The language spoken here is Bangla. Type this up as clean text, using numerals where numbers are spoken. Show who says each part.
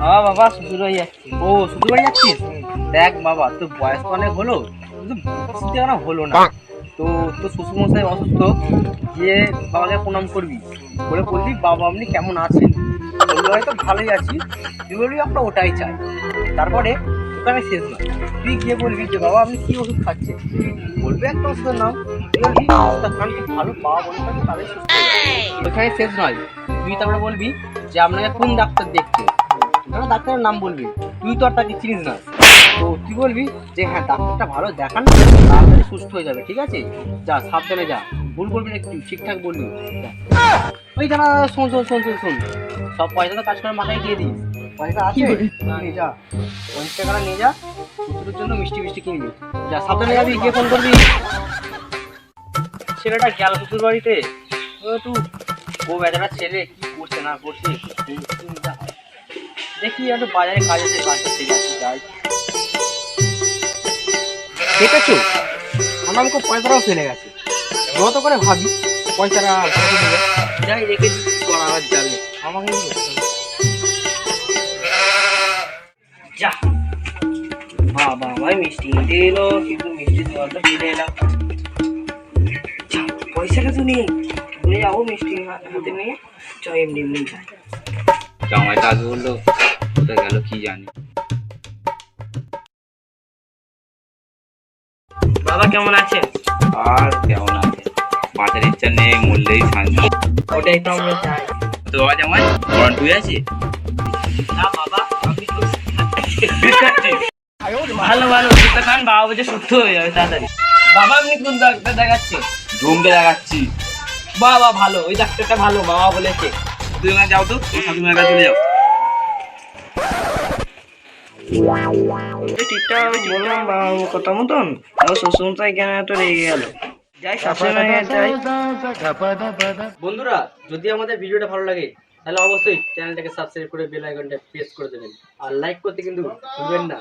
Speaker 1: বাবা শ্বশুর বাড়ি যাচ্ছি। ও শ্বশুর বাড়ি যাচ্ছিস? দেখ বাবা, তোর বয়স তো অনেক হলো, কিন্তু বুঝতে কেন হলো না। তো তোর শ্বশুরমশাই অসুস্থ, গিয়ে বাবাকে প্রণাম করবি, করে বলবি বাবা আপনি কেমন আছেন, বলবি হয়তো ভালোই আছি, তুই বলবি আমরা ওটাই চাই। তারপরে ওখানে শেষ নয়, তুই গিয়ে বলবি যে বাবা আপনি কি ওষুধ খাচ্ছেন, বলবি একটা ওষুধের নাম, তুই বলবি ওষুধটা খান কি ভালো বাবা বলে থাকি তাহলে সুস্থ হয়ে যাবে। ওখানে শেষ নয়, তুই তারপরে বলবি যে আপনাকে কোন ডাক্তার দেখছে, তাহলে ডাক্তারের নাম বলবি, তুই তো আর তাকে চিনিস না। তো তুই বলবি যে হ্যাঁ ডাক্তারটা ভালো দেখান, তাড়াতাড়ি সুস্থ হয়ে যাবে, ঠিক আছে যা সাবধানে যা, ভুল বলবি না, একটু ঠিকঠাক বলবি। ওই দাঁড়া, শোন শোন শোন শোন শোন, সব পয়সাটা কাজ করে মাথায় দিয়ে দিস, পয়সা আছে নিয়ে যা, 50 টাকাটা নিয়ে যা, শ্বশুরের জন্য মিষ্টি মিষ্টি কিনবি, যা সাবধানে যাবি, গিয়ে ফোন করবি। ছেলেটা গেল শ্বশুর বাড়িতে, একটু ও বেচারা ছেলে কি করছে না করছে চিন্তা হয়। দেখি একটু বাজারে কাজ আছে, কাজটা ঠিক আছে যাই। দেখেছো আমার মুখে পয়সাটাও চলে গেছে, যত করে ভাবি পয়সাটা যাই রেখে করার যাবে আমাকে যা। বাবা ভাই মিষ্টি নিতে এলো, কিন্তু মিষ্টি জলটা ফিরে এলাম, পয়সাটা তো নেই, ঘুরে যাবো মিষ্টি হাতে নিয়ে, চ এমনি এমনি যাই।
Speaker 2: জামাইটা আগে বললো কোথায় গেল কি জানি।
Speaker 1: বাবা কেমন আছেন?
Speaker 2: আর কেমন আছে, বাঁচার ইচ্ছা নেই, মরলেই শান্তি।
Speaker 1: ওটাই তো আমরা চাই।
Speaker 2: তো বাবা জামাই মরণ টুই আছে?
Speaker 1: না বাবা আমি তো ভালো ভালো দুধটা খান, বাবা বলছে সুস্থ হয়ে যাবে তাড়াতাড়ি। বাবা আপনি কোন ডাক্তার দেখাচ্ছেন?
Speaker 2: জমকে দেখাচ্ছি।
Speaker 1: বাবা ভালো, ওই ডাক্তারটা ভালো বাবা বলেছে।
Speaker 2: তুই ওখানে যাও তো, তোর শাশুড়ি মায়ের কাছে চলে যাও।
Speaker 1: ঠিকঠাক আমি বললাম বাবার কথা মতন, আমার শ্বশুরমশাই কেন এত রেগে গেল, যাই শাশুড়ি মায়ের যাই। বন্ধুরা যদি আমাদের ভিডিওটা ভালো লাগে তাহলে অবশ্যই চ্যানেলটাকে সাবস্ক্রাইব করে বেল আইকনটা প্রেস করে দেবেন, আর লাইক করতে কিন্তু ভুলবেন না।